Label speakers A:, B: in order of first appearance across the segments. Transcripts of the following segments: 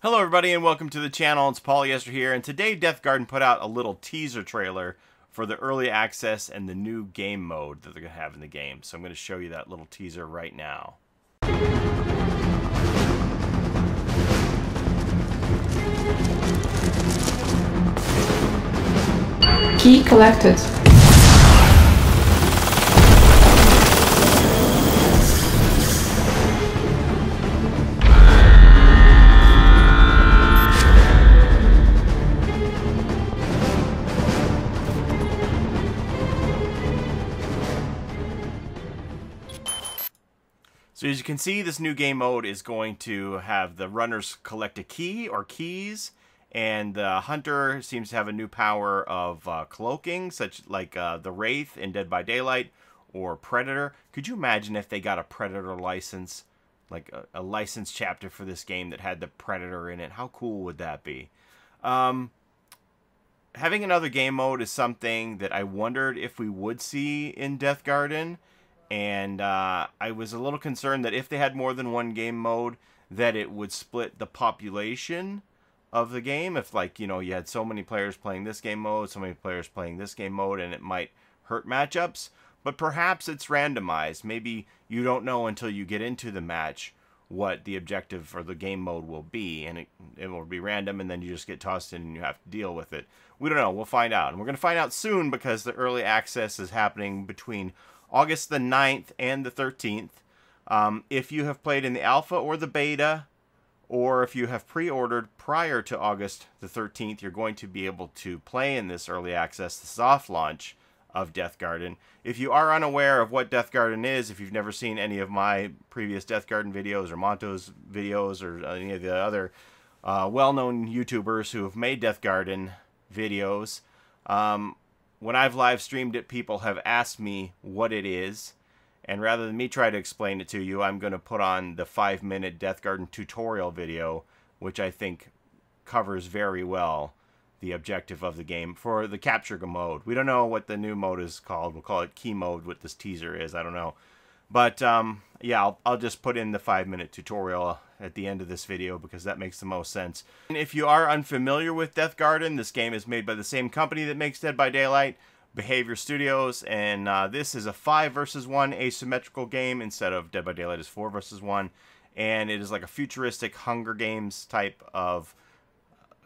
A: Hello everybody and welcome to the channel. It's Paulie, Esther here, and today Deathgarden put out a little teaser trailer for the early access and the new game mode that they're going to have in the game. So I'm going to show you that little teaser right now.
B: Key collected.
A: So as you can see, this new game mode is going to have the runners collect a key or keys, and the hunter seems to have a new power of cloaking, such like the Wraith in Dead by Daylight or Predator. Could you imagine if they got a Predator license, like a licensed chapter for this game that had the Predator in it? How cool would that be? Having another game mode is something that I wondered if we would see in Deathgarden. And I was a little concerned that if they had more than one game mode, that it would split the population of the game. If, like, you know, you had so many players playing this game mode, so many players playing this game mode, and it might hurt matchups. But perhaps it's randomized. Maybe you don't know until you get into the match what the objective for the game mode will be. And it will be random, and then you just get tossed in and you have to deal with it. We don't know. We'll find out. And we're going to find out soon because the early access is happening between August the 9th and the 13th. If you have played in the alpha or the beta, or if you have pre-ordered prior to August the 13th, you're going to be able to play in this early access, the soft launch of Deathgarden. If you are unaware of what Deathgarden is, if you've never seen any of my previous Deathgarden videos or Monto's videos or any of the other well-known YouTubers who have made Deathgarden videos, when I've live streamed it, people have asked me what it is, and rather than me try to explain it to you, I'm going to put on the 5-minute Deathgarden tutorial video, which I think covers very well the objective of the game for the capture mode. We don't know what the new mode is called. We'll call it key mode, what this teaser is. I don't know. But, yeah, I'll just put in the 5-minute tutorial at the end of this video because that makes the most sense. And if you are unfamiliar with Deathgarden, this game is made by the same company that makes Dead by Daylight, Behaviour Studios, and this is a 5 versus 1 asymmetrical game instead of Dead by Daylight is 4 versus 1. And it is like a futuristic Hunger Games type of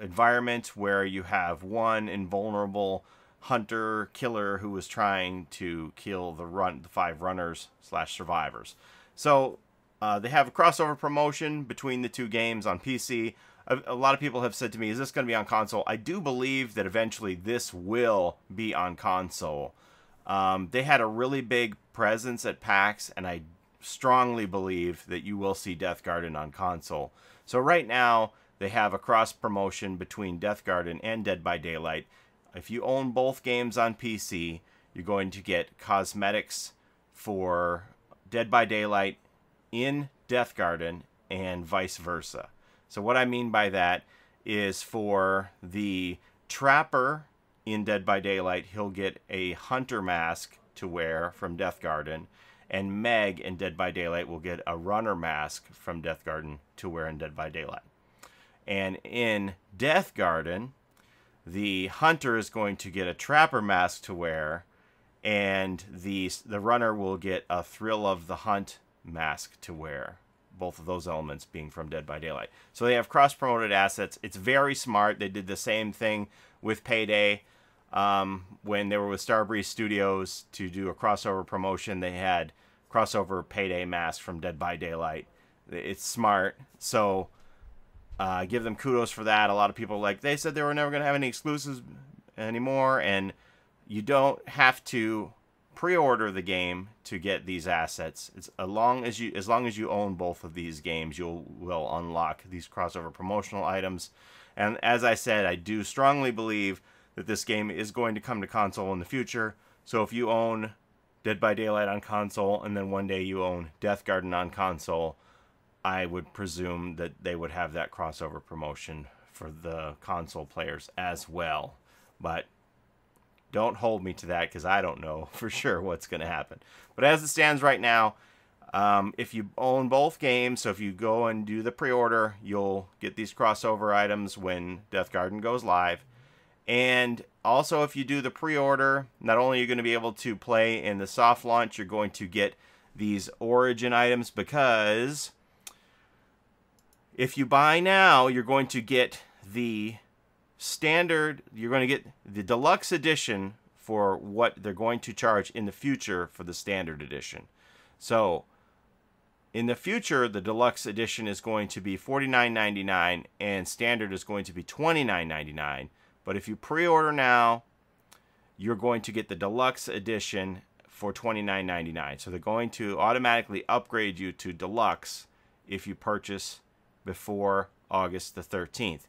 A: environment where you have one invulnerable hunter killer who is trying to kill the 5 runners / survivors. So they have a crossover promotion between the two games on PC. A lot of people have said to me, is this going to be on console? I do believe that eventually this will be on console. They had a really big presence at PAX, and I strongly believe that you will see Deathgarden on console. So right now, they have a cross promotion between Deathgarden and Dead by Daylight. If you own both games on PC, you're going to get cosmetics for Dead by Daylight in Deathgarden and vice versa. So what I mean by that is for the Trapper in Dead by Daylight, he'll get a hunter mask to wear from Deathgarden, and Meg in Dead by Daylight will get a runner mask from Deathgarden to wear in Dead by Daylight. And in Deathgarden, the hunter is going to get a trapper mask to wear, and the runner will get a Thrill of the Hunt mask to wear. Both of those elements being from Dead by Daylight. So they have cross-promoted assets. It's very smart. They did the same thing with Payday. When they were with Starbreeze Studios to do a crossover promotion, they had crossover Payday masks from Dead by Daylight. It's smart. So give them kudos for that. A lot of people, like, they said they were never going to have any exclusives anymore, and you don't have to pre-order the game to get these assets. It's as long as you own both of these games, you will unlock these crossover promotional items. And as I said, I do strongly believe that this game is going to come to console in the future. So if you own Dead by Daylight on console, and then one day you own Deathgarden on console, I would presume that they would have that crossover promotion for the console players as well. But don't hold me to that because I don't know for sure what's going to happen. But as it stands right now, If you own both games, so if you go and do the pre-order, you'll get these crossover items when Deathgarden goes live. And also, if you do the pre-order, not only are you going to be able to play in the soft launch, you're going to get these Origin items, because if you buy now, you're going to get the standard, you're going to get the deluxe edition for what they're going to charge in the future for the standard edition. So in the future, the deluxe edition is going to be $49.99 and standard is going to be $29.99. But if you pre-order now, you're going to get the deluxe edition for $29.99. So they're going to automatically upgrade you to deluxe if you purchase before August the 13th.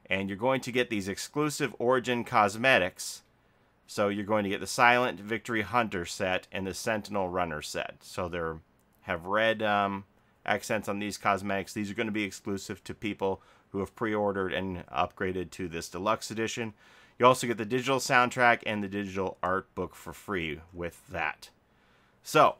A: And you're going to get these exclusive Origin cosmetics. So you're going to get the Silent Victory Hunter set and the Sentinel Runner set. So they have red accents on these cosmetics. These are going to be exclusive to people who have pre-ordered and upgraded to this deluxe edition. You also get the digital soundtrack and the digital art book for free with that. So,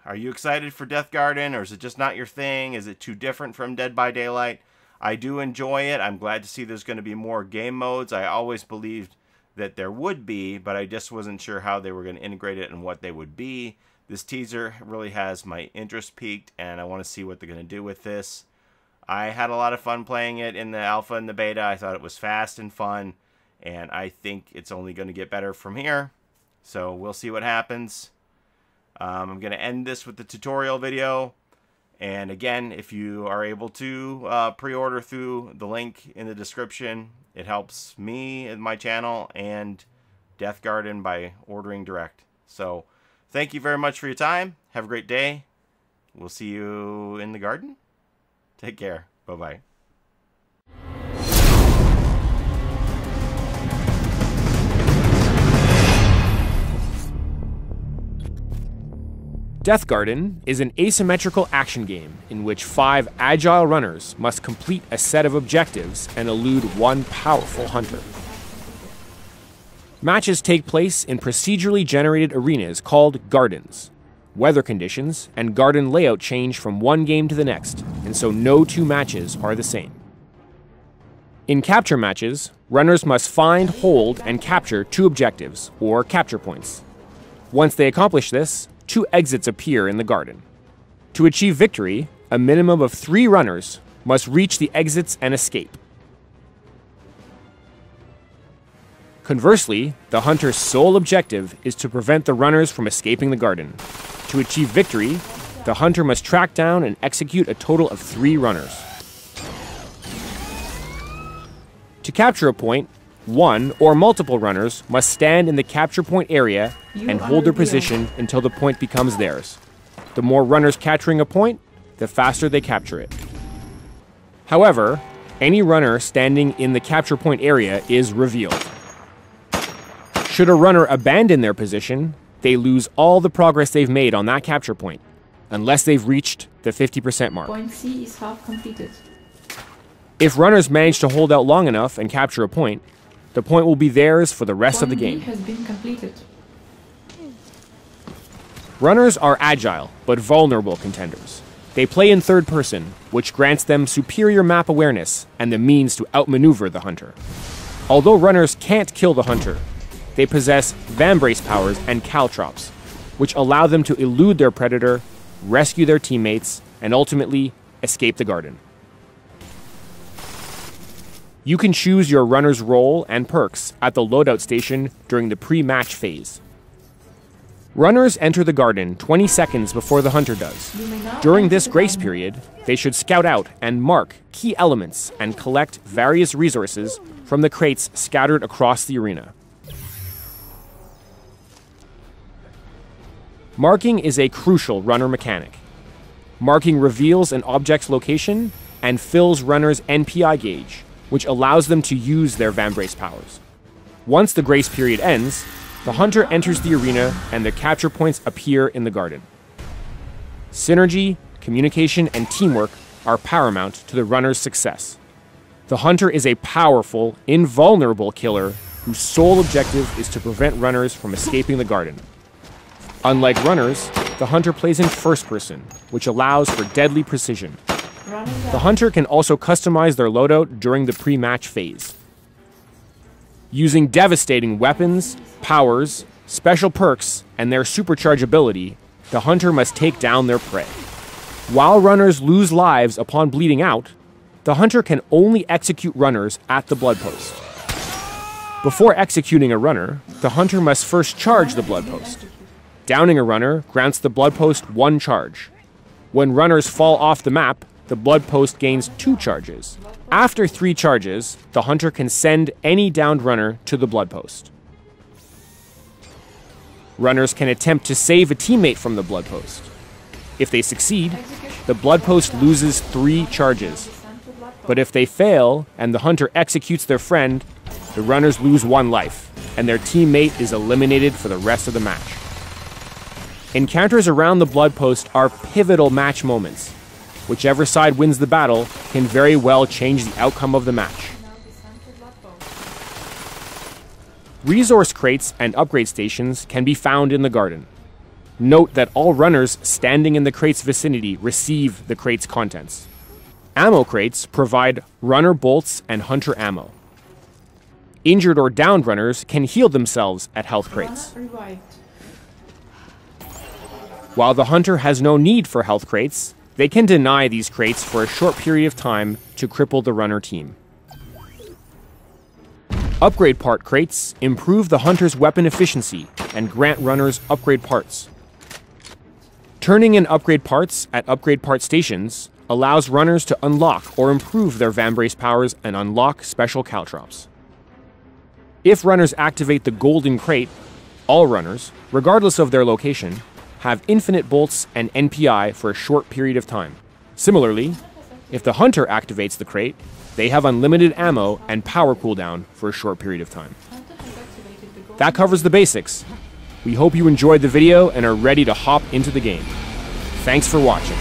A: are you excited for Deathgarden, or is it just not your thing? Is it too different from Dead by Daylight? I do enjoy it. I'm glad to see there's going to be more game modes. I always believed that there would be, but I just wasn't sure how they were going to integrate it and what they would be. This teaser really has my interest piqued, and I want to see what they're going to do with this. I had a lot of fun playing it in the alpha and the beta. I thought it was fast and fun, and I think it's only going to get better from here. So we'll see what happens. I'm going to end this with the tutorial video. And again, if you are able to pre-order through the link in the description, it helps me and my channel and Deathgarden by ordering direct. So thank you very much for your time. Have a great day. We'll see you in the garden. Take care. Bye-bye.
C: Deathgarden is an asymmetrical action game in which 5 agile runners must complete a set of objectives and elude one powerful hunter. Matches take place in procedurally generated arenas called gardens. Weather conditions and garden layout change from one game to the next, and so no 2 matches are the same. In capture matches, runners must find, hold, and capture 2 objectives, or capture points. Once they accomplish this, 2 exits appear in the garden. To achieve victory, a minimum of 3 runners must reach the exits and escape. Conversely, the hunter's sole objective is to prevent the runners from escaping the garden. To achieve victory, the hunter must track down and execute a total of 3 runners. To capture a point, 1 or multiple runners must stand in the capture point area and hold their position until the point becomes theirs. The more runners capturing a point, the faster they capture it. However, any runner standing in the capture point area is revealed. Should a runner abandon their position, they lose all the progress they've made on that capture point, unless they've reached the 50% mark.
B: Point C is half completed.
C: If runners manage to hold out long enough and capture a point, the point will be theirs for the rest of the game.
B: Point B has been completed.
C: Runners are agile, but vulnerable contenders. They play in third person, which grants them superior map awareness and the means to outmaneuver the hunter. Although runners can't kill the hunter, they possess vambrace powers and caltrops, which allow them to elude their predator, rescue their teammates, and ultimately escape the garden. You can choose your runner's role and perks at the loadout station during the pre-match phase. Runners enter the garden 20 seconds before the hunter does. During this grace period, they should scout out and mark key elements and collect various resources from the crates scattered across the arena. Marking is a crucial runner mechanic. Marking reveals an object's location and fills runners' NPI gauge, which allows them to use their vambrace powers. Once the grace period ends, the hunter enters the arena and the capture points appear in the garden. Synergy, communication, and teamwork are paramount to the runner's success. The hunter is a powerful, invulnerable killer whose sole objective is to prevent runners from escaping the garden. Unlike runners, the hunter plays in first person, which allows for deadly precision.
B: Running
C: The
B: down.
C: hunter can also customize their loadout during the pre-match phase. Using devastating weapons, powers, special perks, and their supercharge ability, the hunter must take down their prey. While runners lose lives upon bleeding out, the hunter can only execute runners at the blood post. Before executing a runner, the hunter must first charge the blood post. Downing a runner grants the blood post 1 charge. When runners fall off the map, the blood post gains 2 charges. After 3 charges, the hunter can send any downed runner to the blood post. Runners can attempt to save a teammate from the blood post. If they succeed, the blood post loses 3 charges. But if they fail and the hunter executes their friend, the runners lose 1 life, and their teammate is eliminated for the rest of the match. Encounters around the blood post are pivotal match moments. Whichever side wins the battle can very well change the outcome of the match. Resource crates and upgrade stations can be found in the garden. Note that all runners standing in the crate's vicinity receive the crate's contents. Ammo crates provide runner bolts and hunter ammo. Injured or downed runners can heal themselves at health crates.
B: Runner revived.
C: While the hunter has no need for health crates, they can deny these crates for a short period of time to cripple the runner team. Upgrade part crates improve the hunter's weapon efficiency and grant runners upgrade parts. Turning in upgrade parts at upgrade part stations allows runners to unlock or improve their Vambrace powers and unlock special caltrops. If runners activate the golden crate, all runners, regardless of their location, have infinite bolts and NPI for a short period of time. Similarly, if the hunter activates the crate, they have unlimited ammo and power cooldown for a short period of time. That covers the basics. We hope you enjoyed the video and are ready to hop into the game. Thanks for watching.